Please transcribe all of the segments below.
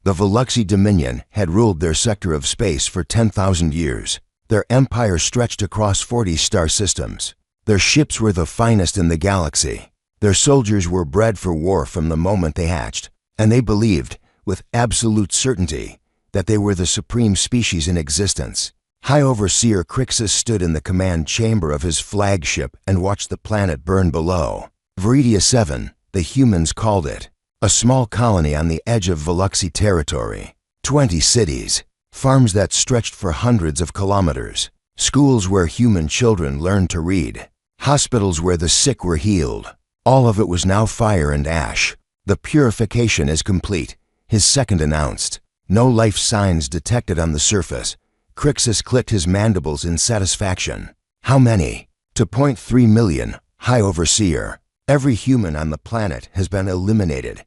The Veluxy Dominion had ruled their sector of space for 10,000 years. Their empire stretched across 40 star systems. Their ships were the finest in the galaxy. Their soldiers were bred for war from the moment they hatched, and they believed, with absolute certainty, that they were the supreme species in existence. High Overseer Crixus stood in the command chamber of his flagship and watched the planet burn below. Viridia 7, the humans called it, a small colony on the edge of Veluxy territory. 20 cities, farms that stretched for hundreds of kilometers, schools where human children learned to read, hospitals where the sick were healed. All of it was now fire and ash. The purification is complete, his second announced. No life signs detected on the surface. Crixus clicked his mandibles in satisfaction. How many? 2.3 million, High Overseer. Every human on the planet has been eliminated.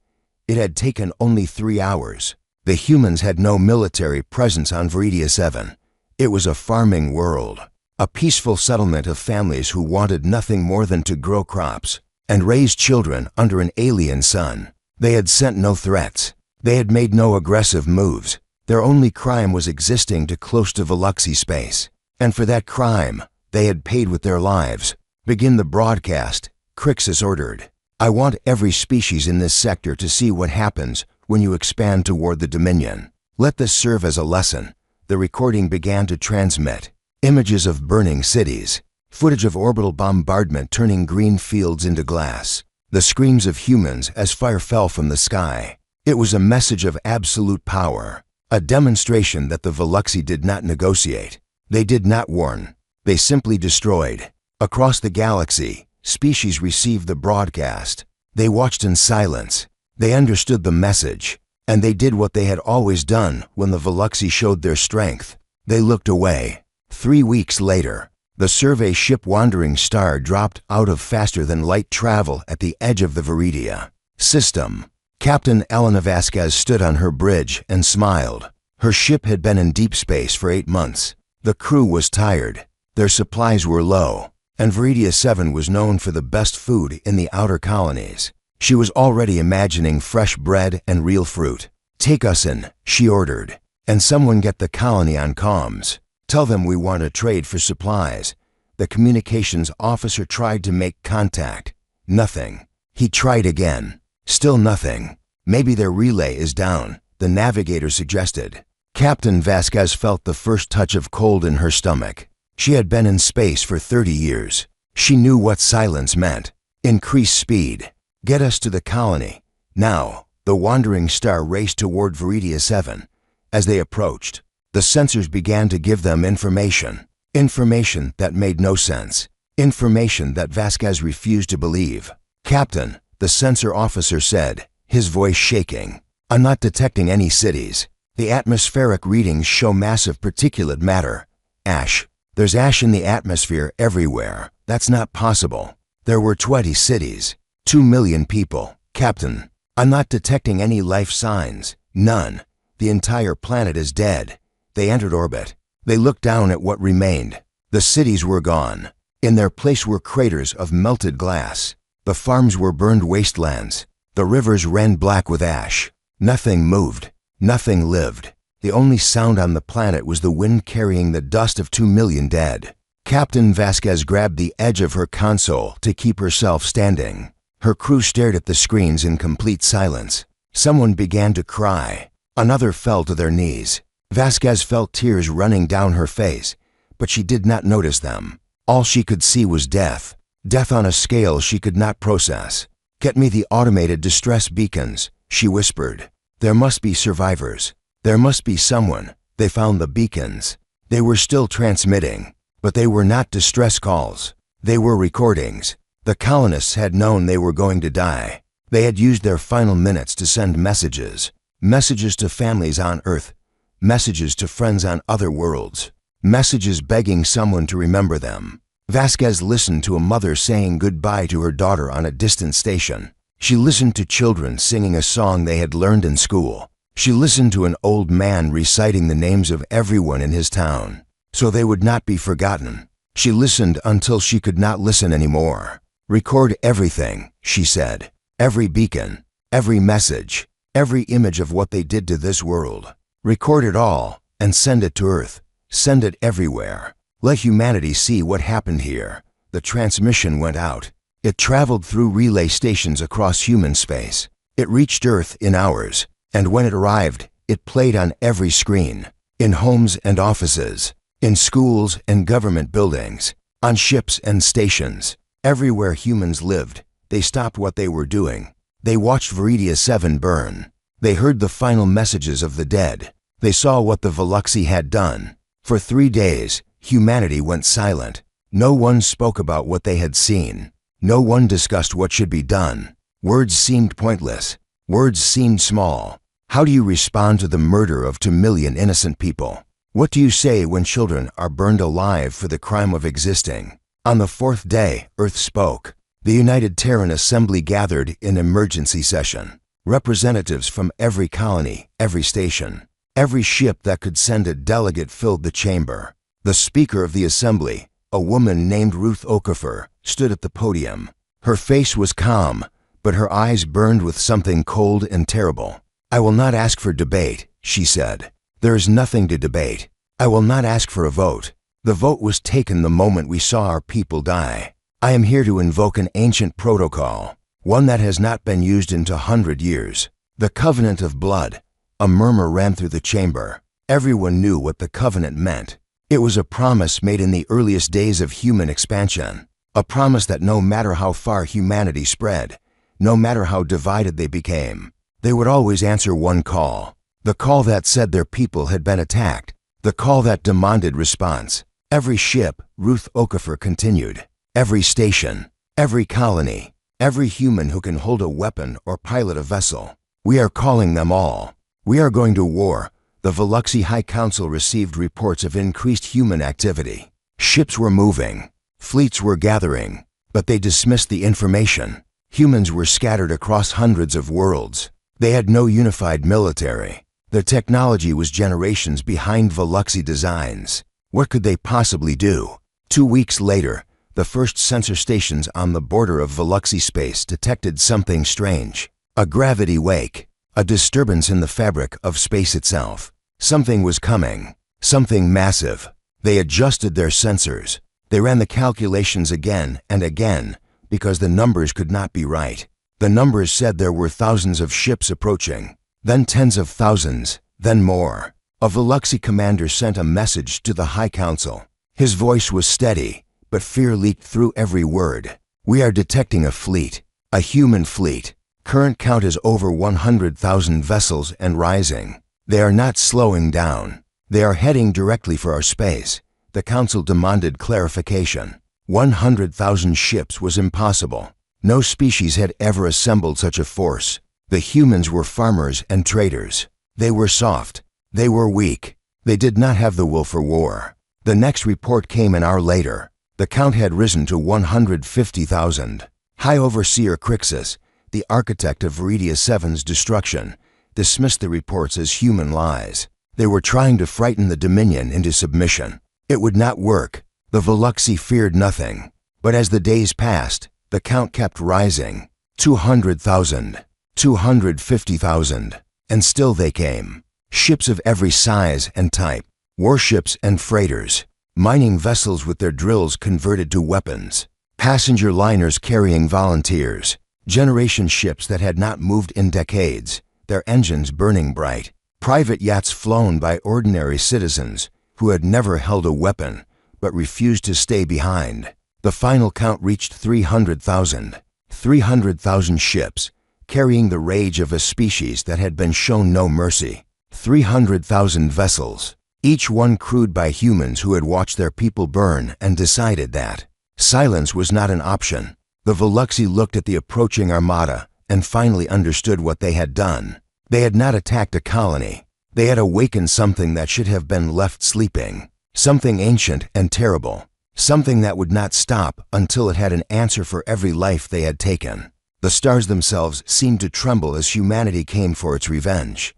It had taken only 3 hours. The humans had no military presence on Viridia 7. It was a farming world, a peaceful settlement of families who wanted nothing more than to grow crops and raise children under an alien sun. They had sent no threats. They had made no aggressive moves. Their only crime was existing too close to Veluxy space. And for that crime, they had paid with their lives. Begin the broadcast, Crixus ordered. I want every species in this sector to see what happens when you expand toward the Dominion. Let this serve as a lesson. The recording began to transmit. Images of burning cities. Footage of orbital bombardment turning green fields into glass. The screams of humans as fire fell from the sky. It was a message of absolute power. A demonstration that the Veluxy did not negotiate. They did not warn. They simply destroyed. Across the galaxy, species received the broadcast. They watched in silence. They understood the message. And they did what they had always done when the Veluxy showed their strength. They looked away. 3 weeks later, the survey ship Wandering Star dropped out of faster-than-light travel at the edge of the Viridia system. Captain Elena Vasquez stood on her bridge and smiled. Her ship had been in deep space for 8 months. The crew was tired. Their supplies were low, and Viridia 7 was known for the best food in the outer colonies. She was already imagining fresh bread and real fruit. Take us in, she ordered, and someone get the colony on comms. Tell them we want to trade for supplies. The communications officer tried to make contact. Nothing. He tried again. Still nothing. Maybe their relay is down, the navigator suggested. Captain Vasquez felt the first touch of cold in her stomach. She had been in space for 30 years. She knew what silence meant. Increase speed. Get us to the colony. Now, the Wandering Star raced toward Viridia 7. As they approached, the sensors began to give them information. Information that made no sense. Information that Vasquez refused to believe. Captain, the sensor officer said, his voice shaking, I'm not detecting any cities. The atmospheric readings show massive particulate matter. Ash. There's ash in the atmosphere everywhere. That's not possible. There were 20 cities. 2 million people. Captain, I'm not detecting any life signs. None. The entire planet is dead. They entered orbit. They looked down at what remained. The cities were gone. In their place were craters of melted glass. The farms were burned wastelands. The rivers ran black with ash. Nothing moved. Nothing lived. The only sound on the planet was the wind carrying the dust of 2 million dead. Captain Vasquez grabbed the edge of her console to keep herself standing. Her crew stared at the screens in complete silence. Someone began to cry. Another fell to their knees. Vasquez felt tears running down her face, but she did not notice them. All she could see was death. Death on a scale she could not process. Get me the automated distress beacons, she whispered. There must be survivors. There must be someone. They found the beacons. They were still transmitting, but they were not distress calls. They were recordings. The colonists had known they were going to die. They had used their final minutes to send messages. Messages to families on Earth. Messages to friends on other worlds. Messages begging someone to remember them. Vasquez listened to a mother saying goodbye to her daughter on a distant station. She listened to children singing a song they had learned in school. She listened to an old man reciting the names of everyone in his town, so they would not be forgotten. She listened until she could not listen anymore. Record everything, she said. Every beacon, every message. every image of what they did to this world. Record it all and send it to Earth. Send it everywhere. Let humanity see what happened here. The transmission went out. It traveled through relay stations across human space. It reached Earth in hours, and when it arrived, it played on every screen, in homes and offices, in schools and government buildings, on ships and stations. Everywhere humans lived, they stopped what they were doing. They watched Veridia 7 burn. They heard the final messages of the dead. They saw what the Veluxi had done. For 3 days, humanity went silent. No one spoke about what they had seen. No one discussed what should be done. Words seemed pointless. Words seemed small. How do you respond to the murder of 2 million innocent people? What do you say when children are burned alive for the crime of existing? On the 4th day, Earth spoke. The United Terran Assembly gathered in emergency session. Representatives from every colony, every station, every ship that could send a delegate filled the chamber. The Speaker of the Assembly, a woman named Ruth Okafor, stood at the podium. Her face was calm, but her eyes burned with something cold and terrible. "I will not ask for debate," she said. "There is nothing to debate. I will not ask for a vote. The vote was taken the moment we saw our people die. I am here to invoke an ancient protocol, one that has not been used into 100 years. The covenant of blood." A murmur ran through the chamber. Everyone knew what the covenant meant. It was a promise made in the earliest days of human expansion. A promise that no matter how far humanity spread, no matter how divided they became, they would always answer one call. The call that said their people had been attacked. The call that demanded response. Every ship, Ruth Okafor continued. Every station, every colony, every human who can hold a weapon or pilot a vessel. We are calling them all. We are going to war. The Veluxi High Council received reports of increased human activity. Ships were moving. Fleets were gathering. But they dismissed the information. Humans were scattered across hundreds of worlds. They had no unified military. Their technology was generations behind Veluxi designs. What could they possibly do? 2 weeks later, the first sensor stations on the border of Veluxi space detected something strange. A gravity wake. A disturbance in the fabric of space itself. Something was coming. Something massive. They adjusted their sensors. They ran the calculations again and again because the numbers could not be right. The numbers said there were thousands of ships approaching, then tens of thousands, then more. A Veluxi commander sent a message to the High Council. His voice was steady, but fear leaked through every word. "We are detecting a fleet, a human fleet. Current count is over 100,000 vessels and rising. They are not slowing down. They are heading directly for our space." The council demanded clarification. 100,000 ships was impossible. No species had ever assembled such a force. The humans were farmers and traders. They were soft. They were weak. They did not have the will for war. The next report came an hour later. The count had risen to 150,000. High Overseer Crixus, the architect of Veridia 7's destruction, dismissed the reports as human lies. They were trying to frighten the Dominion into submission. It would not work. The Veluxi feared nothing. But as the days passed, the count kept rising. 200,000, 250,000, and still they came. Ships of every size and type, warships and freighters, mining vessels with their drills converted to weapons, passenger liners carrying volunteers, generation ships that had not moved in decades, their engines burning bright, private yachts flown by ordinary citizens who had never held a weapon but refused to stay behind. The final count reached 300,000. 300,000 ships, carrying the rage of a species that had been shown no mercy. 300,000 vessels, each one crewed by humans who had watched their people burn and decided that silence was not an option. The Veluxi looked at the approaching armada and finally understood what they had done. They had not attacked a colony. They had awakened something that should have been left sleeping. Something ancient and terrible. Something that would not stop until it had an answer for every life they had taken. The stars themselves seemed to tremble as humanity came for its revenge.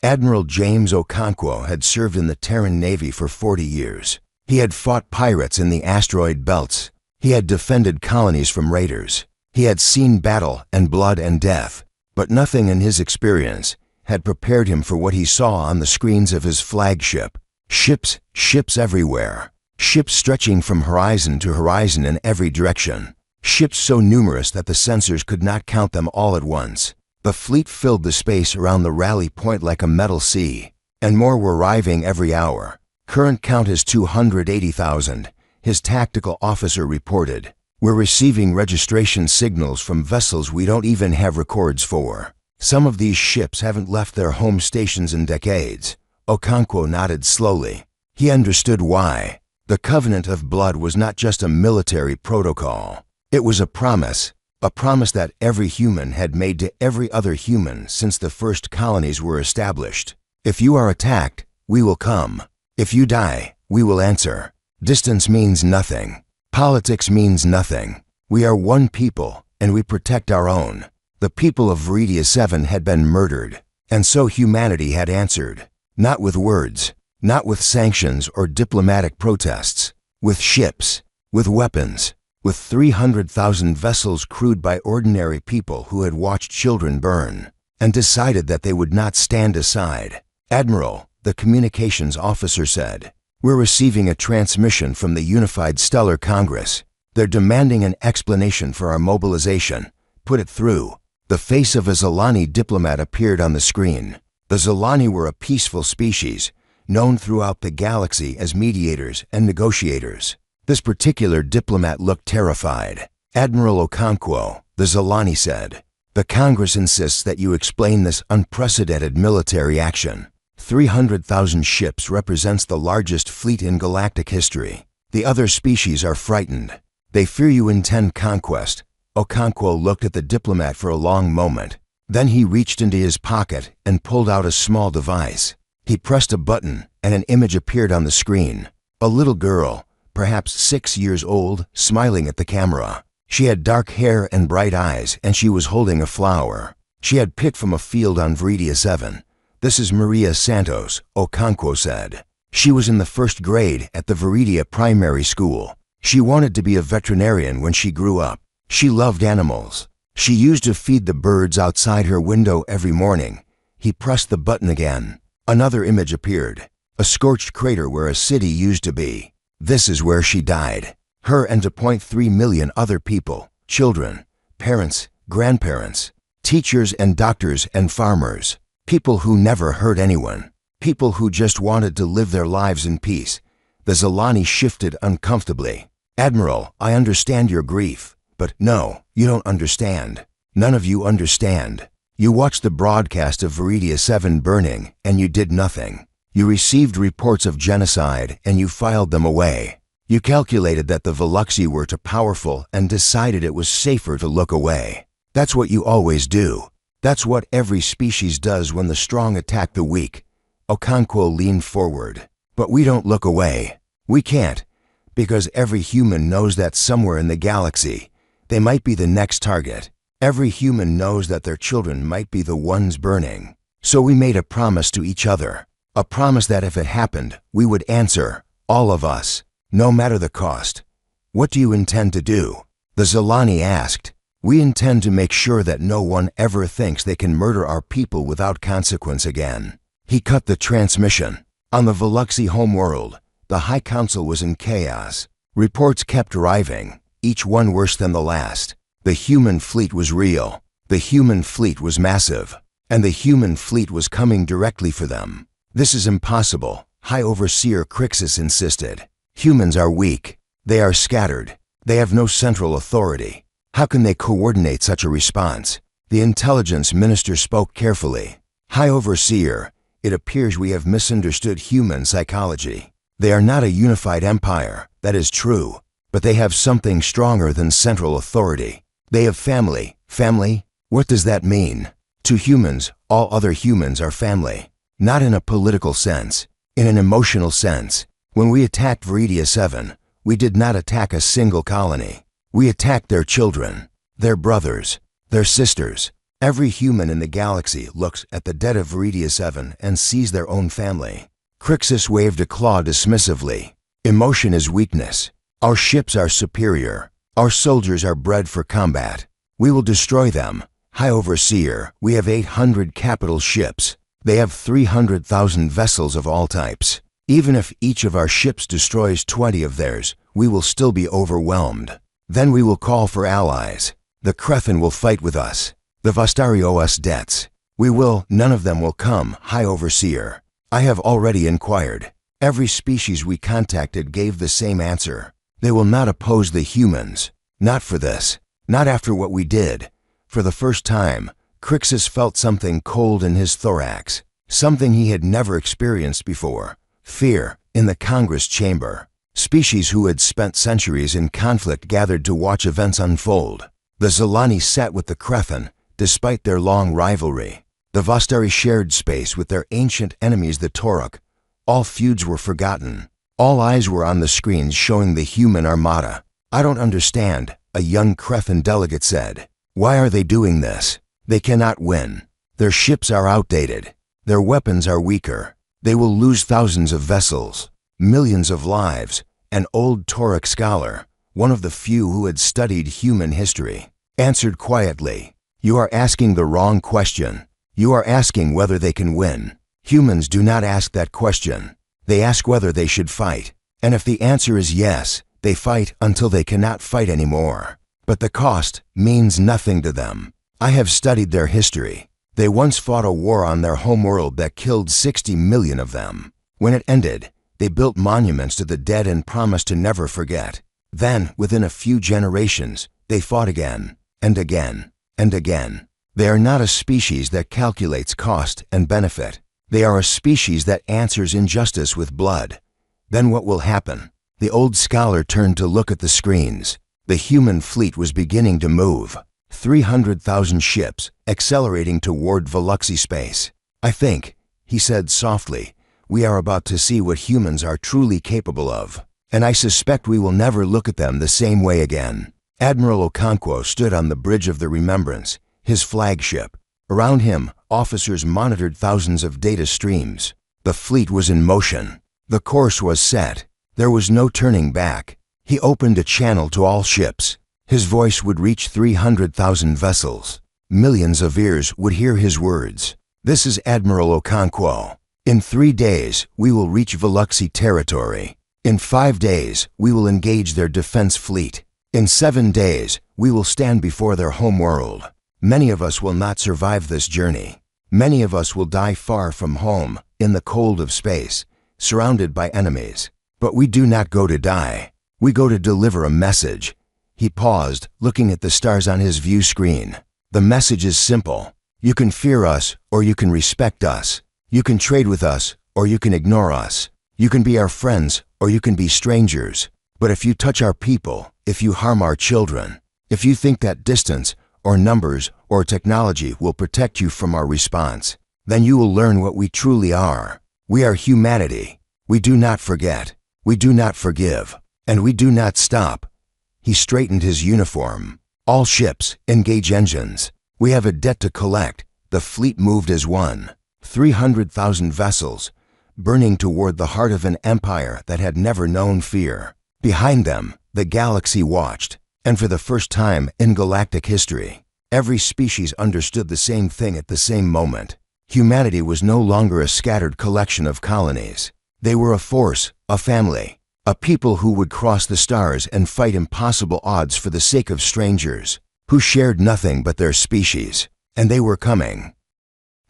Admiral James Okonkwo had served in the Terran Navy for 40 years. He had fought pirates in the asteroid belts. He had defended colonies from raiders. He had seen battle and blood and death. But nothing in his experience had prepared him for what he saw on the screens of his flagship. Ships everywhere. Ships stretching from horizon to horizon in every direction. Ships so numerous that the sensors could not count them all at once. The fleet filled the space around the rally point like a metal sea, and more were arriving every hour. Current count is 280,000, his tactical officer reported. We're receiving registration signals from vessels we don't even have records for. Some of these ships haven't left their home stations in decades. Okonkwo nodded slowly. He understood why. The Covenant of Blood was not just a military protocol. It was a promise that every human had made to every other human since the first colonies were established. If you are attacked, we will come. If you die, we will answer. Distance means nothing. Politics means nothing. We are one people, and we protect our own. The people of Viridia 7 had been murdered, and so humanity had answered. Not with words, not with sanctions or diplomatic protests, with ships, with weapons, with 300,000 vessels crewed by ordinary people who had watched children burn, and decided that they would not stand aside. Admiral, the communications officer said, we're receiving a transmission from the Unified Stellar Congress. They're demanding an explanation for our mobilization. Put it through. The face of a Zolani diplomat appeared on the screen. The Zolani were a peaceful species, known throughout the galaxy as mediators and negotiators. This particular diplomat looked terrified. Admiral Okonkwo, the Zolani said, the Congress insists that you explain this unprecedented military action. 300,000 ships represents the largest fleet in galactic history. The other species are frightened. They fear you intend conquest. Okonkwo looked at the diplomat for a long moment. Then he reached into his pocket and pulled out a small device. He pressed a button and an image appeared on the screen. A little girl, perhaps 6 years old, smiling at the camera. She had dark hair and bright eyes, and she was holding a flower. She had picked from a field on Viridia 7. This is Maria Santos, Okonkwo said. She was in the 1st grade at the Viridia Primary School. She wanted to be a veterinarian when she grew up. She loved animals. She used to feed the birds outside her window every morning. He pressed the button again. Another image appeared. A scorched crater where a city used to be. This is where she died. Her and 2.3 million other people, children, parents, grandparents, teachers and doctors and farmers. People who never hurt anyone. People who just wanted to live their lives in peace. The Zolani shifted uncomfortably. Admiral, I understand your grief. But no, you don't understand. None of you understand. You watched the broadcast of Viridia 7 burning, and you did nothing. You received reports of genocide, and you filed them away. You calculated that the Veluxi were too powerful and decided it was safer to look away. That's what you always do. That's what every species does when the strong attack the weak. Okonkwo leaned forward. But we don't look away. We can't, because every human knows that somewhere in the galaxy, they might be the next target. Every human knows that their children might be the ones burning. So we made a promise to each other. A promise that if it happened, we would answer, all of us, no matter the cost. What do you intend to do? The Zolani asked. We intend to make sure that no one ever thinks they can murder our people without consequence again. He cut the transmission. On the Veluxi homeworld, the High Council was in chaos. Reports kept arriving, each one worse than the last. The human fleet was real. The human fleet was massive. And the human fleet was coming directly for them. This is impossible, High Overseer Crixus insisted. Humans are weak. They are scattered. They have no central authority. How can they coordinate such a response? The intelligence minister spoke carefully. High Overseer, it appears we have misunderstood human psychology. They are not a unified empire, that is true, but they have something stronger than central authority. They have family. Family? What does that mean? To humans, all other humans are family. Not in a political sense, in an emotional sense. When we attacked Viridia 7, we did not attack a single colony. We attacked their children, their brothers, their sisters. Every human in the galaxy looks at the dead of Viridia 7 and sees their own family. Crixus waved a claw dismissively. Emotion is weakness. Our ships are superior. Our soldiers are bred for combat. We will destroy them, High Overseer, we have 800 capital ships. They have 300,000 vessels of all types. Even if each of our ships destroys 20 of theirs, we will still be overwhelmed. Then we will call for allies. The Crethan will fight with us. The Vastari owe us debts. None of them will come, High Overseer. I have already inquired. Every species we contacted gave the same answer. They will not oppose the humans. Not for this. Not after what we did. For the first time, Crixus felt something cold in his thorax. Something he had never experienced before. Fear, in the Congress chamber. Species who had spent centuries in conflict gathered to watch events unfold. The Zelani sat with the Crethan, despite their long rivalry. The Vastari shared space with their ancient enemies, the Toruk. All feuds were forgotten. All eyes were on the screens showing the human armada. I don't understand, a young Crethan delegate said. Why are they doing this? They cannot win. Their ships are outdated. Their weapons are weaker. They will lose thousands of vessels, millions of lives. An old Toruk scholar, one of the few who had studied human history, answered quietly, "You are asking the wrong question. You are asking whether they can win. Humans do not ask that question. They ask whether they should fight. And if the answer is yes, they fight until they cannot fight anymore. But the cost means nothing to them. I have studied their history. They once fought a war on their homeworld that killed 60 million of them. When it ended, they built monuments to the dead and promised to never forget. Then, within a few generations, they fought again, and again, and again. They are not a species that calculates cost and benefit. They are a species that answers injustice with blood. Then what will happen?" The old scholar turned to look at the screens. The human fleet was beginning to move. 300,000 ships, accelerating toward Veluxy space. "I think," he said softly, "we are about to see what humans are truly capable of. And I suspect we will never look at them the same way again." Admiral Okonkwo stood on the bridge of the Remembrance, his flagship. Around him, officers monitored thousands of data streams. The fleet was in motion. The course was set. There was no turning back. He opened a channel to all ships. His voice would reach 300,000 vessels. Millions of ears would hear his words. "This is Admiral Okonkwo. In 3 days, we will reach Veluxy territory. In 5 days, we will engage their defense fleet. In 7 days, we will stand before their homeworld. Many of us will not survive this journey. Many of us will die far from home, in the cold of space, surrounded by enemies. But we do not go to die. We go to deliver a message." He paused, looking at the stars on his view screen. "The message is simple. You can fear us, or you can respect us. You can trade with us, or you can ignore us. You can be our friends, or you can be strangers. But if you touch our people, if you harm our children, if you think that distance, or numbers, or technology will protect you from our response, then you will learn what we truly are. We are humanity. We do not forget. We do not forgive. And we do not stop." He straightened his uniform. "All ships, engage engines. We have a debt to collect." The fleet moved as one. 300,000 vessels, burning toward the heart of an empire that had never known fear. Behind them, the galaxy watched. And for the first time in galactic history, every species understood the same thing at the same moment. Humanity was no longer a scattered collection of colonies. They were a force, a family, a people who would cross the stars and fight impossible odds for the sake of strangers, who shared nothing but their species. And they were coming.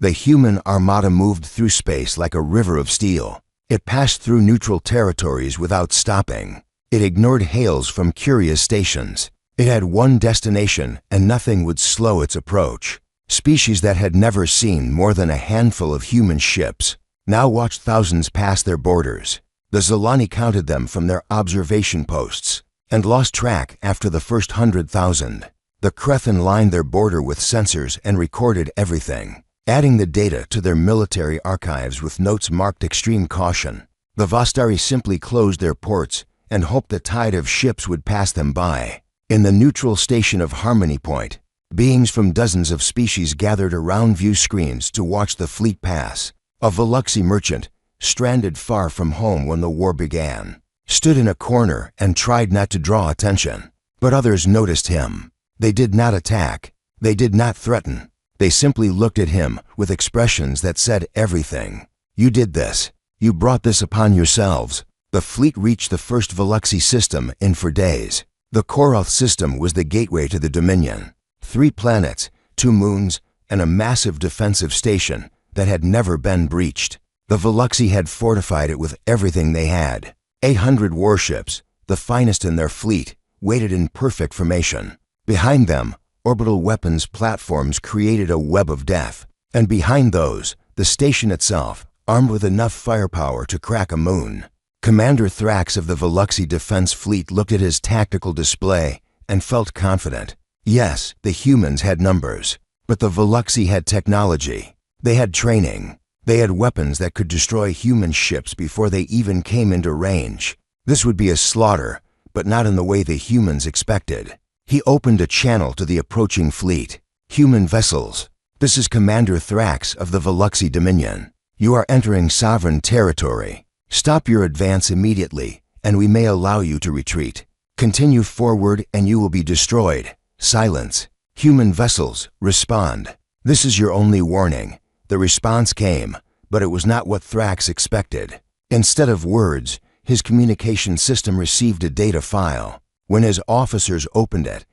The human armada moved through space like a river of steel. It passed through neutral territories without stopping. It ignored hails from curious stations. It had one destination, and nothing would slow its approach. Species that had never seen more than a handful of human ships now watched thousands pass their borders. The Zelani counted them from their observation posts and lost track after the first 100,000. The Crethan lined their border with sensors and recorded everything, adding the data to their military archives with notes marked extreme caution. The Vastari simply closed their ports and hoped the tide of ships would pass them by. In the neutral station of Harmony Point, beings from dozens of species gathered around view screens to watch the fleet pass. A Veluxy merchant, stranded far from home when the war began, stood in a corner and tried not to draw attention. But others noticed him. They did not attack. They did not threaten. They simply looked at him with expressions that said everything. You did this. You brought this upon yourselves. The fleet reached the first Veluxy system in 4 days. The Koroth system was the gateway to the Dominion. 3 planets, 2 moons, and a massive defensive station that had never been breached. The Veluxy had fortified it with everything they had. 800 warships, the finest in their fleet, waited in perfect formation. Behind them, orbital weapons platforms created a web of death. And behind those, the station itself, armed with enough firepower to crack a moon. Commander Thrax of the Veluxy Defense Fleet looked at his tactical display and felt confident. Yes, the humans had numbers, but the Veluxy had technology. They had training. They had weapons that could destroy human ships before they even came into range. This would be a slaughter, but not in the way the humans expected. He opened a channel to the approaching fleet. Human vessels. This is Commander Thrax of the Veluxy Dominion. You are entering sovereign territory. Stop your advance immediately, and we may allow you to retreat. Continue forward and you will be destroyed. Silence. Human vessels, respond. This is your only warning. The response came, but it was not what Thrax expected. Instead of words, his communication system received a data file. When his officers opened it,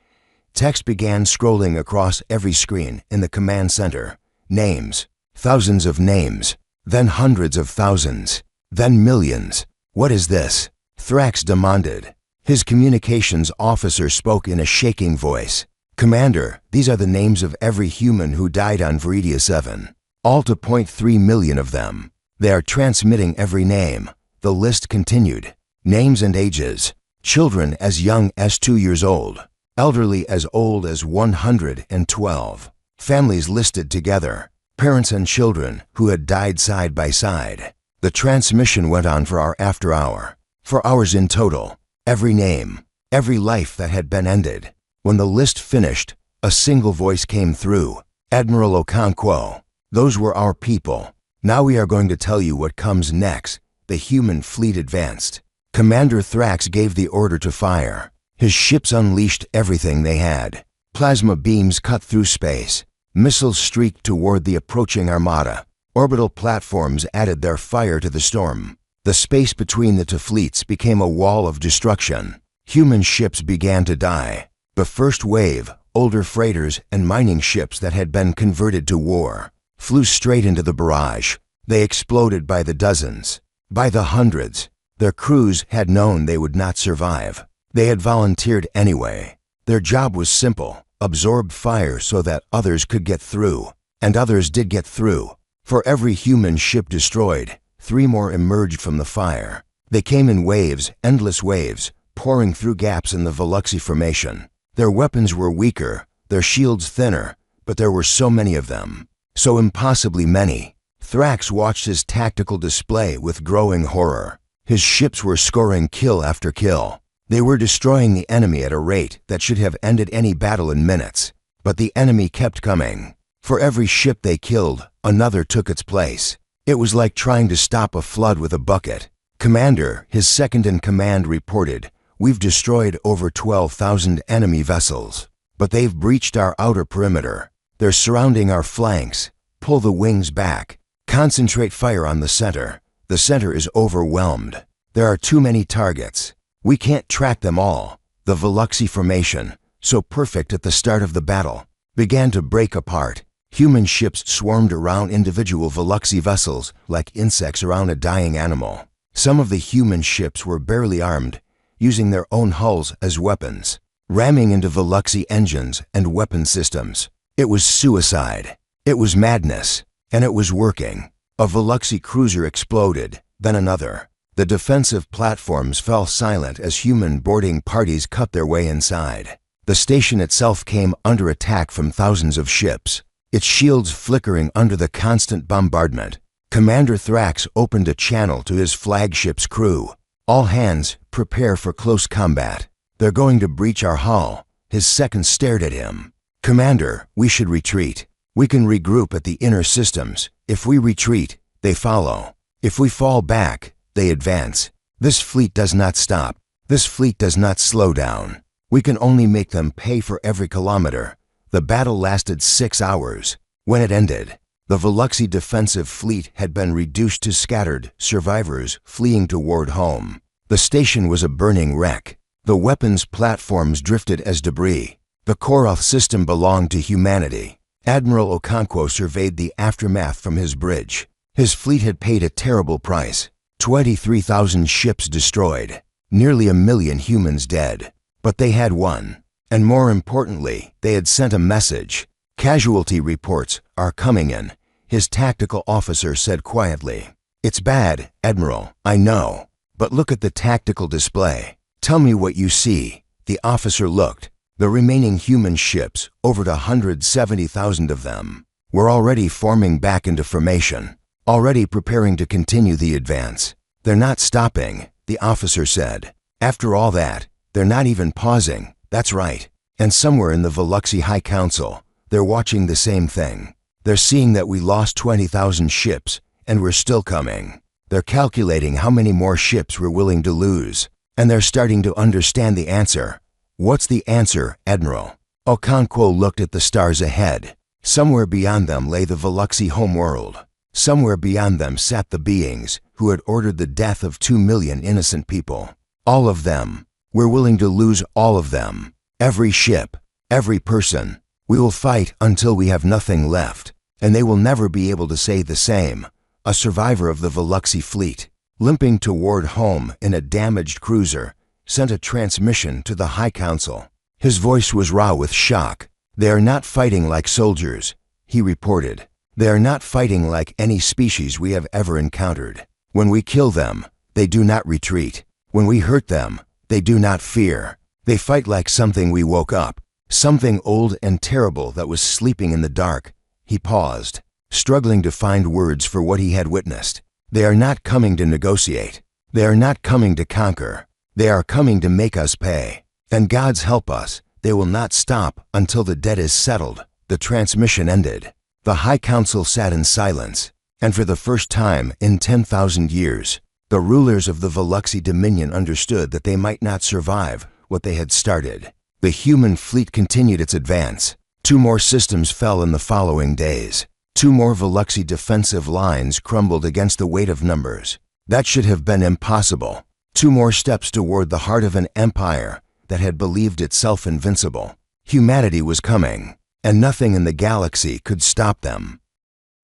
text began scrolling across every screen in the command center. Names. Thousands of names. Then hundreds of thousands. Then millions. What is this? Thrax demanded. His communications officer spoke in a shaking voice. Commander, these are the names of every human who died on Viridia 7. All to 0.3 million of them. They are transmitting every name. The list continued. Names and ages. Children as young as 2 years old. Elderly as old as 112. Families listed together. Parents and children who had died side by side. The transmission went on for after hour. 4 hours in total. Every name. Every life that had been ended. When the list finished, a single voice came through. Admiral Okonkwo. Those were our people. Now we are going to tell you what comes next. The human fleet advanced. Commander Thrax gave the order to fire. His ships unleashed everything they had. Plasma beams cut through space. Missiles streaked toward the approaching armada. Orbital platforms added their fire to the storm. The space between the 2 fleets became a wall of destruction. Human ships began to die. The first wave, older freighters and mining ships that had been converted to war, flew straight into the barrage. They exploded by the dozens, by the hundreds. Their crews had known they would not survive. They had volunteered anyway. Their job was simple: absorb fire so that others could get through. And others did get through. For every human ship destroyed, 3 more emerged from the fire. They came in waves, endless waves, pouring through gaps in the Veluxy formation. Their weapons were weaker, their shields thinner, but there were so many of them. So impossibly many. Thrax watched his tactical display with growing horror. His ships were scoring kill after kill. They were destroying the enemy at a rate that should have ended any battle in minutes. But the enemy kept coming. For every ship they killed, another took its place. It was like trying to stop a flood with a bucket. Commander, his second-in-command, reported, "We've destroyed over 12,000 enemy vessels. But they've breached our outer perimeter. They're surrounding our flanks. Pull the wings back. Concentrate fire on the center. The center is overwhelmed. There are too many targets. We can't track them all." The Veluxy formation, so perfect at the start of the battle, began to break apart. Human ships swarmed around individual Veluxy vessels like insects around a dying animal. Some of the human ships were barely armed, using their own hulls as weapons, ramming into Veluxy engines and weapon systems. It was suicide. It was madness. And it was working. A Veluxy cruiser exploded, then another. The defensive platforms fell silent as human boarding parties cut their way inside. The station itself came under attack from thousands of ships, its shields flickering under the constant bombardment. Commander Thrax opened a channel to his flagship's crew. "All hands, prepare for close combat. They're going to breach our hull." His seconds stared at him. "Commander, we should retreat. We can regroup at the inner systems. If we retreat, they follow. If we fall back, they advance. This fleet does not stop. This fleet does not slow down. We can only make them pay for every kilometer. The battle lasted 6 hours. When it ended, the Veluxy defensive fleet had been reduced to scattered survivors fleeing toward home. The station was a burning wreck. The weapons platforms drifted as debris. The Koroth system belonged to humanity. Admiral Okonkwo surveyed the aftermath from his bridge. His fleet had paid a terrible price. 23,000 ships destroyed. Nearly 1 million humans dead. But they had won. And more importantly, they had sent a message. Casualty reports are coming in, his tactical officer said quietly. It's bad, Admiral, I know. But look at the tactical display. Tell me what you see. The officer looked. The remaining human ships, over 170,000 of them, were already forming back into formation, already preparing to continue the advance. They're not stopping, the officer said. After all that, they're not even pausing. That's right. And somewhere in the Veluxy High Council, they're watching the same thing. They're seeing that we lost 20,000 ships, and we're still coming. They're calculating how many more ships we're willing to lose. And they're starting to understand the answer. What's the answer, Admiral? Okonkwo looked at the stars ahead. Somewhere beyond them lay the Veluxy homeworld. Somewhere beyond them sat the beings who had ordered the death of 2 million innocent people. All of them. We're willing to lose all of them. Every ship. Every person. We will fight until we have nothing left. And they will never be able to say the same. A survivor of the Veluxy fleet, limping toward home in a damaged cruiser, sent a transmission to the High Council. His voice was raw with shock. They are not fighting like soldiers, he reported. They are not fighting like any species we have ever encountered. When we kill them, they do not retreat. When we hurt them, they do not fear. They fight like something we woke up, something old and terrible that was sleeping in the dark. He paused, struggling to find words for what he had witnessed. They are not coming to negotiate. They are not coming to conquer. They are coming to make us pay. And God's help us, they will not stop until the debt is settled. The transmission ended. The High Council sat in silence, and for the first time in 10,000 years, the rulers of the Veluxy Dominion understood that they might not survive what they had started. The human fleet continued its advance. 2 more systems fell in the following days. 2 more Veluxy defensive lines crumbled against the weight of numbers. That should have been impossible. 2 more steps toward the heart of an empire that had believed itself invincible. Humanity was coming, and nothing in the galaxy could stop them.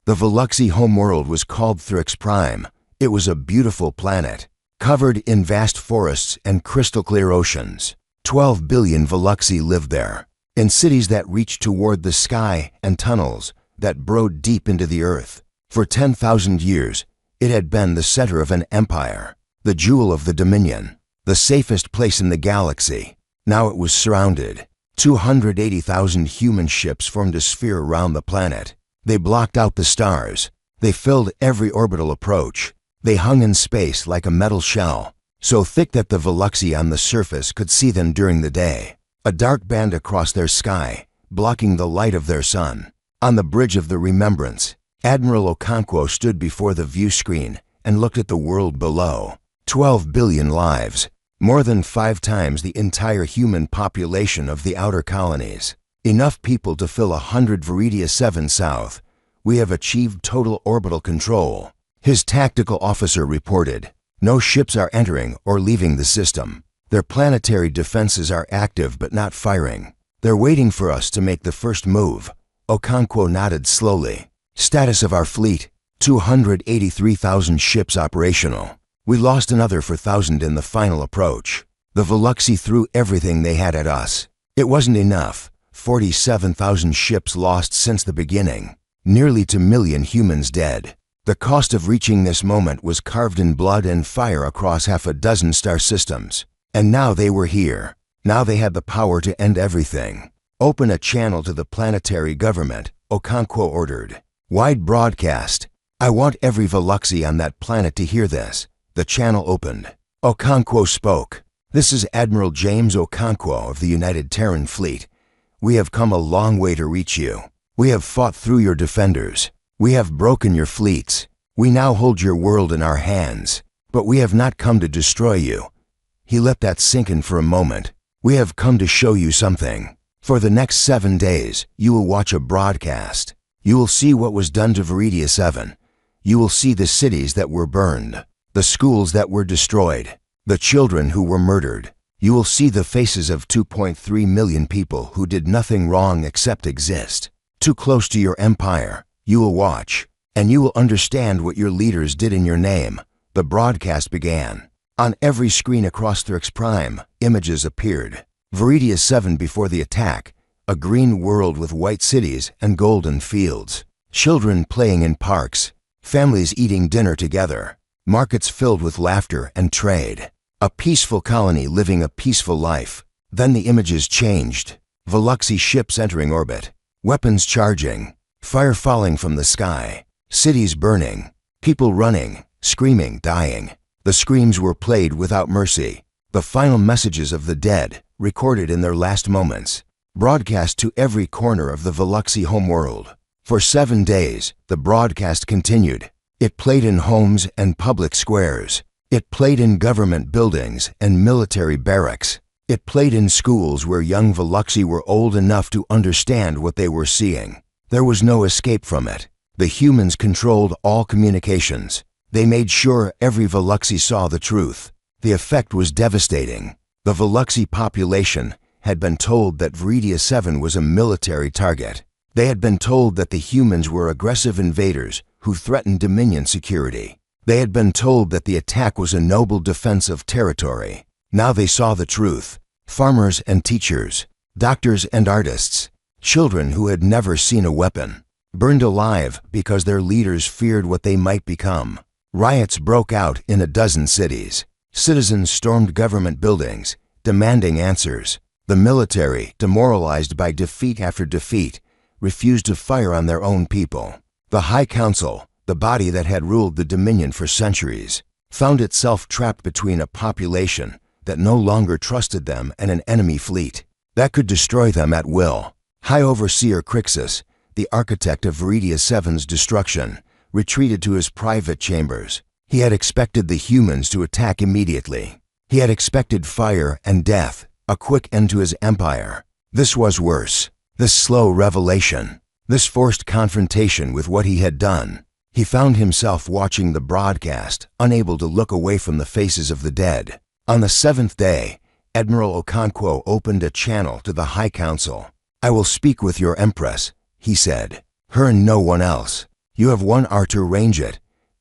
The Veluxy homeworld was called Thrix Prime. It was a beautiful planet, covered in vast forests and crystal-clear oceans. 12 billion Veluxy lived there, in cities that reached toward the sky and tunnels that burrowed deep into the earth. For 10,000 years, it had been the center of an empire, the jewel of the Dominion, the safest place in the galaxy. Now it was surrounded. 280,000 human ships formed a sphere around the planet. They blocked out the stars. They filled every orbital approach. They hung in space like a metal shell, so thick that the Veluxy on the surface could see them during the day. A dark band across their sky, blocking the light of their sun. On the bridge of the Remembrance, Admiral Okonkwo stood before the view screen and looked at the world below. 12 billion lives, more than 5 times the entire human population of the outer colonies. Enough people to fill 100 Viridia 7 South. We have achieved total orbital control. His tactical officer reported. No ships are entering or leaving the system. Their planetary defenses are active but not firing. They're waiting for us to make the first move. Okonkwo nodded slowly. Status of our fleet, 283,000 ships operational. We lost another 4,000 in the final approach. The Veluxy threw everything they had at us. It wasn't enough. 47,000 ships lost since the beginning. Nearly 2 million humans dead. The cost of reaching this moment was carved in blood and fire across 6 star systems. And now they were here. Now they had the power to end everything. Open a channel to the planetary government, Okonkwo ordered. Wide broadcast. I want every Veluxy on that planet to hear this. The channel opened. Okonkwo spoke. This is Admiral James Okonkwo of the United Terran Fleet. We have come a long way to reach you. We have fought through your defenders. We have broken your fleets. We now hold your world in our hands. But we have not come to destroy you. He let that sink in for a moment. We have come to show you something. For the next 7 days, you will watch a broadcast. You will see what was done to Viridia 7. You will see the cities that were burned, the schools that were destroyed, the children who were murdered. You will see the faces of 2.3 million people who did nothing wrong except exist. Too close to your empire, you will watch, and you will understand what your leaders did in your name. The broadcast began. On every screen across Thryx Prime, images appeared. Viridia 7 before the attack, a green world with white cities and golden fields. Children playing in parks, families eating dinner together, markets filled with laughter and trade. A peaceful colony living a peaceful life. Then the images changed. Veluxy ships entering orbit, weapons charging, fire falling from the sky, cities burning, people running, screaming, dying. The screams were played without mercy. The final messages of the dead, recorded in their last moments, broadcast to every corner of the Veluxy homeworld. For 7 days, the broadcast continued. It played in homes and public squares. It played in government buildings and military barracks. It played in schools where young Veluxy were old enough to understand what they were seeing. There was no escape from it. The humans controlled all communications. They made sure every Veluxy saw the truth. The effect was devastating. The Veluxy population had been told that Viridia 7 was a military target. They had been told that the humans were aggressive invaders who threatened Dominion security. They had been told that the attack was a noble defense of territory. Now they saw the truth. Farmers and teachers, doctors and artists, children who had never seen a weapon, burned alive because their leaders feared what they might become. Riots broke out in a dozen cities. Citizens stormed government buildings, demanding answers. The military, demoralized by defeat after defeat, refused to fire on their own people. The High Council, the body that had ruled the Dominion for centuries, found itself trapped between a population that no longer trusted them and an enemy fleet that could destroy them at will. High Overseer Crixus, the architect of Viridia 7's destruction, retreated to his private chambers. He had expected the humans to attack immediately. He had expected fire and death, a quick end to his empire. This was worse. This slow revelation, this forced confrontation with what he had done. He found himself watching the broadcast, unable to look away from the faces of the dead. On the 7th day, Admiral Okonkwo opened a channel to the High Council. "I will speak with your Empress," he said. "Her and no one else. You have one hour to arrange it."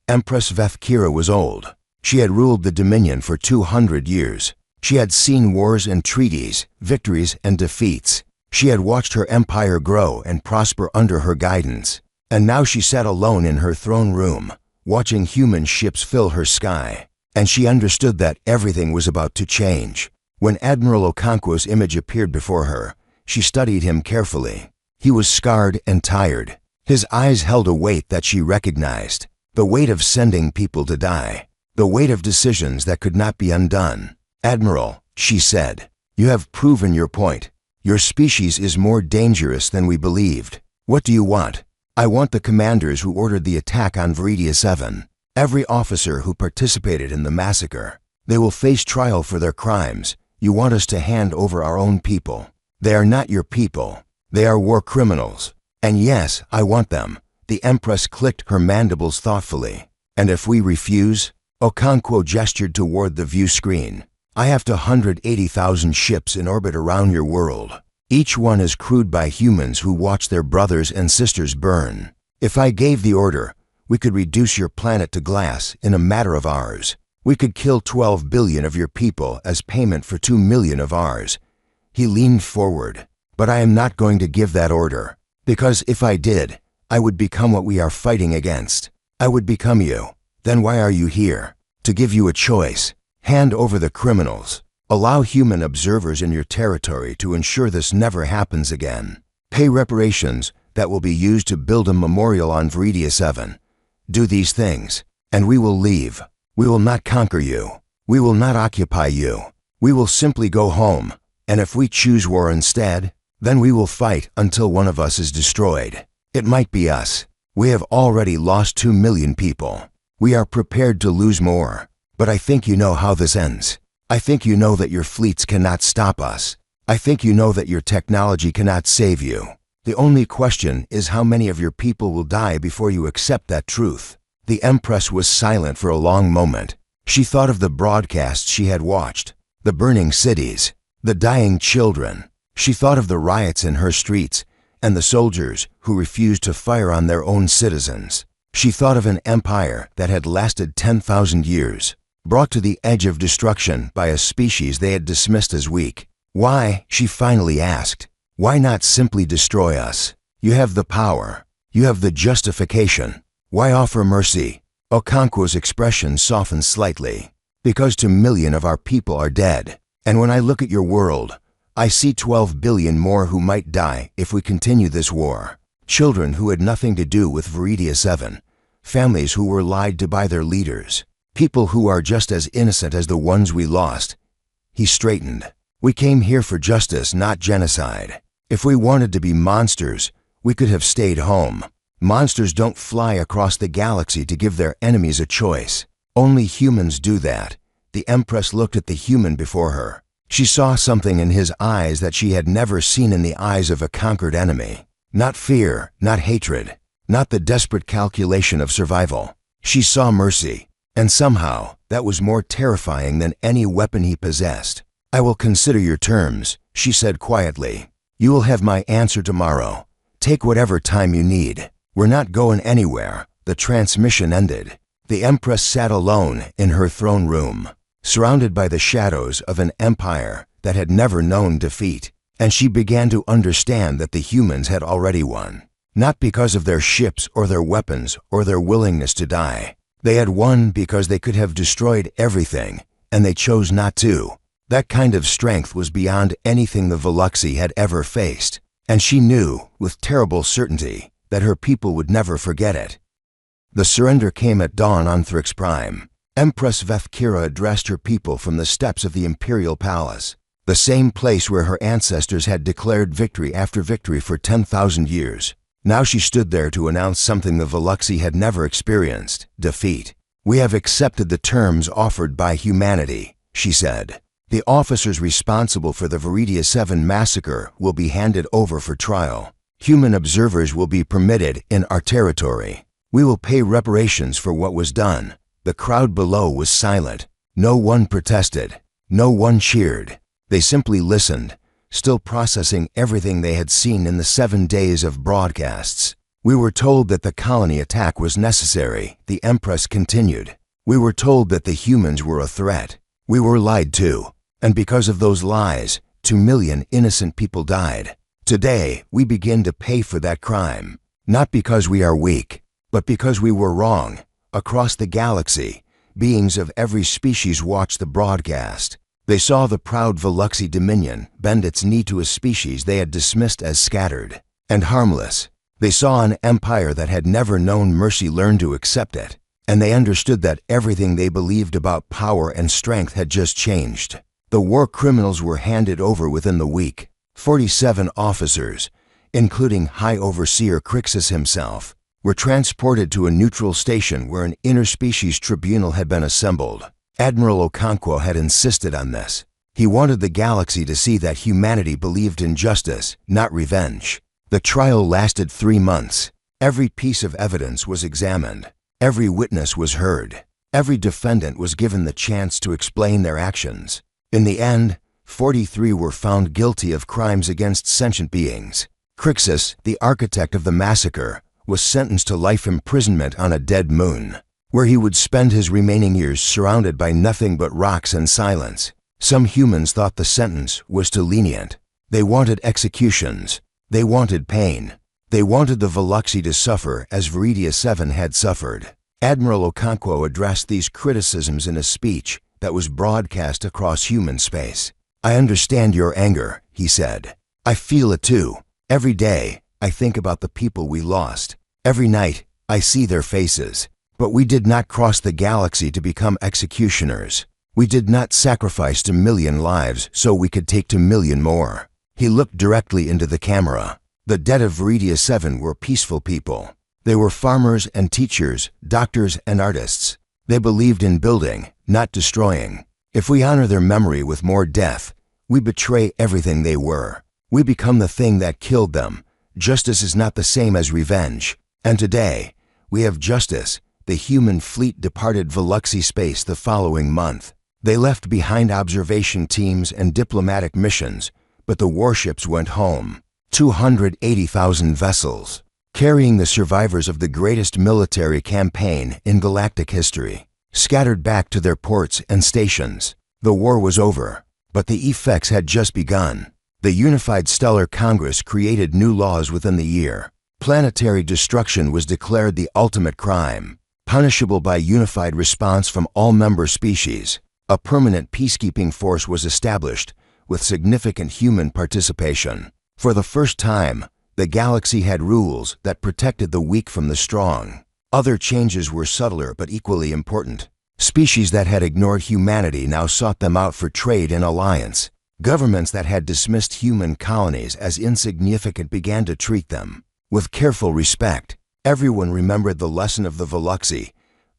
Empress Vethkira was old. She had ruled the Dominion for 200 years. She had seen wars and treaties, victories and defeats. She had watched her empire grow and prosper under her guidance. And now she sat alone in her throne room, watching human ships fill her sky. And she understood that everything was about to change. When Admiral Okonkwo's image appeared before her, she studied him carefully. He was scarred and tired. His eyes held a weight that she recognized. The weight of sending people to die. The weight of decisions that could not be undone. "Admiral," she said, "you have proven your point. Your species is more dangerous than we believed. What do you want?" "I want the commanders who ordered the attack on Viridia 7. Every officer who participated in the massacre. They will face trial for their crimes. You want us to hand over our own people. They are not your people. They are war criminals. And yes, I want them." The Empress clicked her mandibles thoughtfully. "And if we refuse?" Okonkwo gestured toward the view screen. "I have 180,000 ships in orbit around your world. Each one is crewed by humans who watch their brothers and sisters burn. If I gave the order, we could reduce your planet to glass in a matter of hours. We could kill 12 billion of your people as payment for 2 million of ours." He leaned forward. "But I am not going to give that order. Because if I did, I would become what we are fighting against. I would become you. Then why are you here? To give you a choice. Hand over the criminals. Allow human observers in your territory to ensure this never happens again. Pay reparations that will be used to build a memorial on Viridia 7. Do these things, and we will leave. We will not conquer you. We will not occupy you. We will simply go home. And if we choose war instead, then we will fight until one of us is destroyed. It might be us. We have already lost 2 million people. We are prepared to lose more. But I think you know how this ends. I think you know that your fleets cannot stop us. I think you know that your technology cannot save you. The only question is how many of your people will die before you accept that truth." The Empress was silent for a long moment. She thought of the broadcasts she had watched, the burning cities, the dying children. She thought of the riots in her streets and the soldiers who refused to fire on their own citizens. She thought of an empire that had lasted 10,000 years, brought to the edge of destruction by a species they had dismissed as weak. "Why?" she finally asked. "Why not simply destroy us? You have the power. You have the justification. Why offer mercy?" Okonkwo's expression softened slightly. "Because 2 million of our people are dead. And when I look at your world, I see 12 billion more who might die if we continue this war. Children who had nothing to do with Viridia 7, families who were lied to by their leaders, people who are just as innocent as the ones we lost." He straightened. "We came here for justice, not genocide. If we wanted to be monsters, we could have stayed home. Monsters don't fly across the galaxy to give their enemies a choice. Only humans do that." The Empress looked at the human before her. She saw something in his eyes that she had never seen in the eyes of a conquered enemy. Not fear, not hatred, not the desperate calculation of survival. She saw mercy, and somehow that was more terrifying than any weapon he possessed. "I will consider your terms," she said quietly. "You will have my answer tomorrow. Take whatever time you need. We're not going anywhere." The transmission ended. The Empress sat alone in her throne room, surrounded by the shadows of an empire that had never known defeat, and she began to understand that the humans had already won. Not because of their ships or their weapons or their willingness to die. They had won because they could have destroyed everything, and they chose not to. That kind of strength was beyond anything the Veluxi had ever faced, and she knew, with terrible certainty, that her people would never forget it. The surrender came at dawn on Thrix Prime. Empress Vethkira addressed her people from the steps of the Imperial Palace, the same place where her ancestors had declared victory after victory for 10,000 years. Now she stood there to announce something the Veluxi had never experienced: defeat. "We have accepted the terms offered by humanity," she said. "The officers responsible for the Viridia 7 massacre will be handed over for trial. Human observers will be permitted in our territory. We will pay reparations for what was done." The crowd below was silent. No one protested. No one cheered. They simply listened, still processing everything they had seen in the 7 days of broadcasts. "We were told that the colony attack was necessary," the Empress continued. "We were told that the humans were a threat. We were lied to. And because of those lies, 2 million innocent people died. Today, we begin to pay for that crime. Not because we are weak, but because we were wrong." Across the galaxy, beings of every species watched the broadcast. They saw the proud Veluxi Dominion bend its knee to a species they had dismissed as scattered and harmless. They saw an empire that had never known mercy learn to accept it, and they understood that everything they believed about power and strength had just changed. The war criminals were handed over within the week. 47 officers, including High Overseer Crixus himself, were transported to a neutral station where an interspecies tribunal had been assembled. Admiral Okonkwo had insisted on this. He wanted the galaxy to see that humanity believed in justice, not revenge. The trial lasted 3 months. Every piece of evidence was examined. Every witness was heard. Every defendant was given the chance to explain their actions. In the end, 43 were found guilty of crimes against sentient beings. Crixus, the architect of the massacre, was sentenced to life imprisonment on a dead moon, where he would spend his remaining years surrounded by nothing but rocks and silence. Some humans thought the sentence was too lenient. They wanted executions. They wanted pain. They wanted the Veluxi to suffer as Viridia 7 had suffered. Admiral Okonkwo addressed these criticisms in a speech that was broadcast across human space. "I understand your anger," he said. "I feel it too. Every day, I think about the people we lost. Every night, I see their faces. But we did not cross the galaxy to become executioners. We did not sacrifice 2 million lives so we could take 2 million more." He looked directly into the camera. The dead of Viridia 7 were peaceful people. They were farmers and teachers, doctors and artists. They believed in building, not destroying. If we honor their memory with more death, We betray everything they were. We become the thing that killed them. Justice is not the same as revenge. And today, we have justice. The human fleet departed Veluxy space the following month. They left behind observation teams and diplomatic missions, but the warships went home. 280,000 vessels, carrying the survivors of the greatest military campaign in galactic history, scattered back to their ports and stations. The war was over, but the effects had just begun. The Unified Stellar Congress created new laws within the year. Planetary destruction was declared the ultimate crime, punishable by unified response from all member species. A permanent peacekeeping force was established, with significant human participation. For the first time, the galaxy had rules that protected the weak from the strong. Other changes were subtler but equally important. Species that had ignored humanity now sought them out for trade and alliance. Governments that had dismissed human colonies as insignificant began to treat them with careful respect. Everyone remembered the lesson of the Veluxy: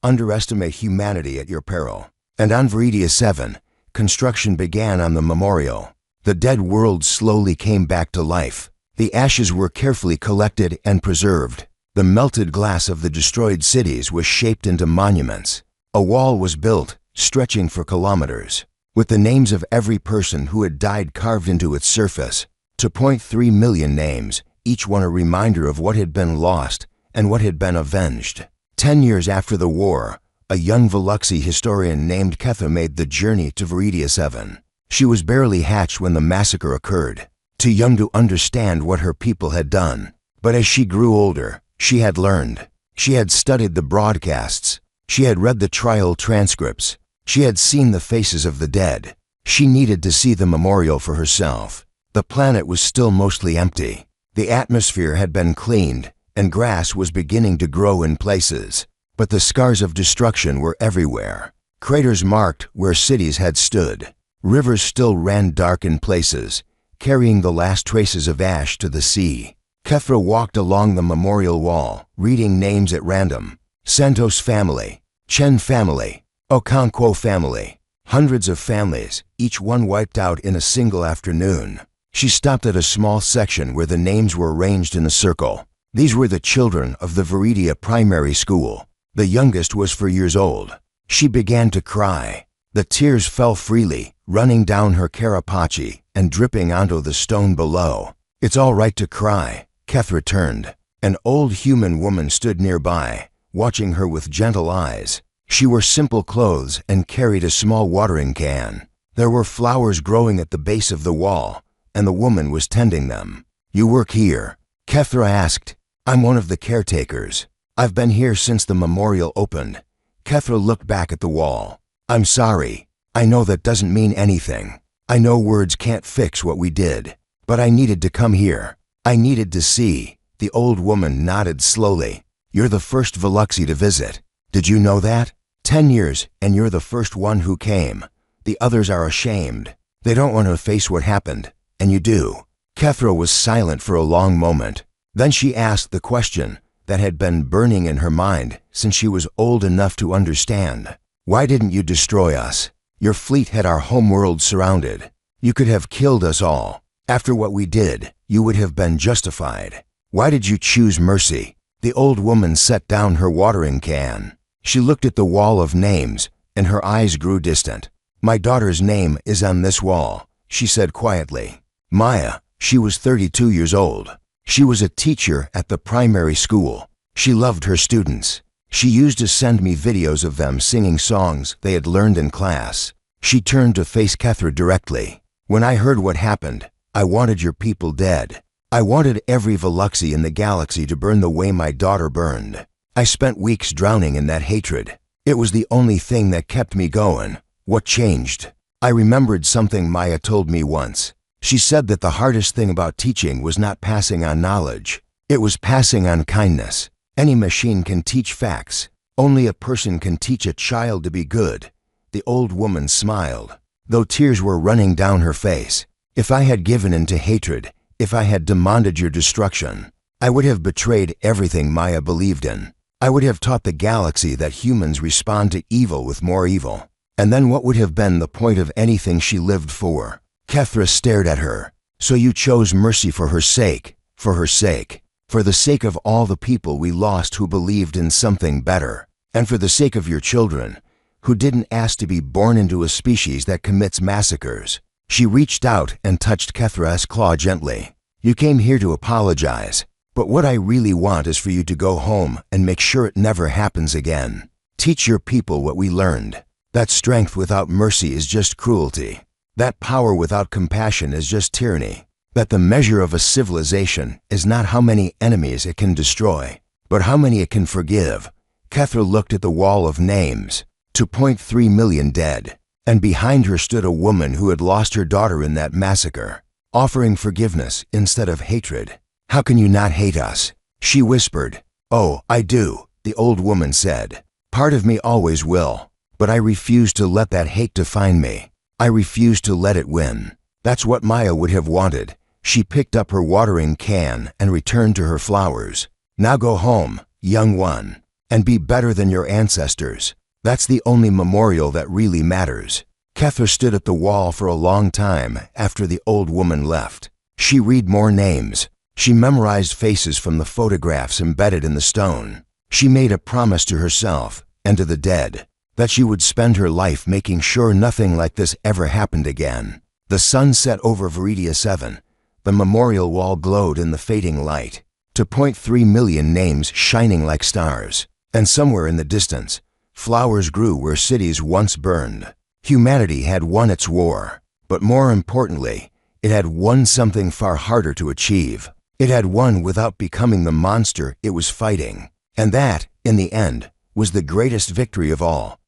underestimate humanity at your peril. And on Viridia 7, construction began on the memorial. The dead world slowly came back to life. The ashes were carefully collected and preserved. The melted glass of the destroyed cities was shaped into monuments. A wall was built, stretching for kilometers, with the names of every person who had died carved into its surface. 2.3 million names, each one a reminder of what had been lost and what had been avenged. 10 years after the war, a young Veluxy historian named Ketha made the journey to Viridia 7. She was barely hatched when the massacre occurred, too young to understand what her people had done. But as she grew older, she had learned. She had studied the broadcasts. She had read the trial transcripts. She had seen the faces of the dead. She needed to see the memorial for herself. The planet was still mostly empty. The atmosphere had been cleaned, and grass was beginning to grow in places. But the scars of destruction were everywhere. Craters marked where cities had stood. Rivers still ran dark in places, carrying the last traces of ash to the sea. Kethra walked along the memorial wall, reading names at random. Santos family, Chen family, Okonkwo family. Hundreds of families, each one wiped out in a single afternoon. She stopped at a small section where the names were arranged in a circle. These were the children of the Viridia primary school. The youngest was 4 years old. She began to cry. The tears fell freely, running down her carapace and dripping onto the stone below. "It's all right to cry," Kethra turned. An old human woman stood nearby, watching her with gentle eyes. She wore simple clothes and carried a small watering can. There were flowers growing at the base of the wall, and the woman was tending them. "You work here?" Kethra asked. "I'm one of the caretakers. I've been here since the memorial opened." Kethra looked back at the wall. "I'm sorry. I know that doesn't mean anything. I know words can't fix what we did. But I needed to come here. I needed to see." The old woman nodded slowly. "You're the first Veluxy to visit. Did you know that? 10 years, and you're the first one who came. The others are ashamed. They don't want to face what happened, and you do." Kethra was silent for a long moment. Then she asked the question that had been burning in her mind since she was old enough to understand. "Why didn't you destroy us? Your fleet had our homeworld surrounded. You could have killed us all. After what we did, you would have been justified. Why did you choose mercy?" The old woman set down her watering can. She looked at the wall of names, and her eyes grew distant. "My daughter's name is on this wall," she said quietly. "Maya, she was 32 years old. She was a teacher at the primary school. She loved her students. She used to send me videos of them singing songs they had learned in class." She turned to face Kethra directly. "When I heard what happened, I wanted your people dead. I wanted every Veluxy in the galaxy to burn the way my daughter burned. I spent weeks drowning in that hatred. It was the only thing that kept me going." "What changed?" I remembered something Maya told me once. She said that the hardest thing about teaching was not passing on knowledge. It was passing on kindness. Any machine can teach facts. Only a person can teach a child to be good. The old woman smiled, though tears were running down her face. "If I had given in to hatred, if I had demanded your destruction, I would have betrayed everything Maya believed in. I would have taught the galaxy that humans respond to evil with more evil. And then what would have been the point of anything she lived for?" Kethra stared at her. So you chose mercy for her sake, for her sake, for the sake of all the people we lost who believed in something better, and for the sake of your children, who didn't ask to be born into a species that commits massacres. She reached out and touched Kethra's claw gently. You came here to apologize, but what I really want is for you to go home and make sure it never happens again. Teach your people what we learned. That strength without mercy is just cruelty. That power without compassion is just tyranny. That the measure of a civilization is not how many enemies it can destroy, but how many it can forgive. Kethra looked at the wall of names. 2.3 million dead. And behind her stood a woman who had lost her daughter in that massacre, offering forgiveness instead of hatred. How can you not hate us? She whispered. Oh, I do, the old woman said. Part of me always will, but I refuse to let that hate define me. I refuse to let it win. That's what Maya would have wanted. She picked up her watering can and returned to her flowers. Now go home, young one, and be better than your ancestors. That's the only memorial that really matters. Kethra stood at the wall for a long time after the old woman left. She read more names. She memorized faces from the photographs embedded in the stone. She made a promise to herself and to the dead that she would spend her life making sure nothing like this ever happened again. The sun set over Viridia 7. The memorial wall glowed in the fading light. 2.3 million names shining like stars. And somewhere in the distance, flowers grew where cities once burned. Humanity had won its war, but more importantly, it had won something far harder to achieve. It had won without becoming the monster it was fighting. And that, in the end, was the greatest victory of all.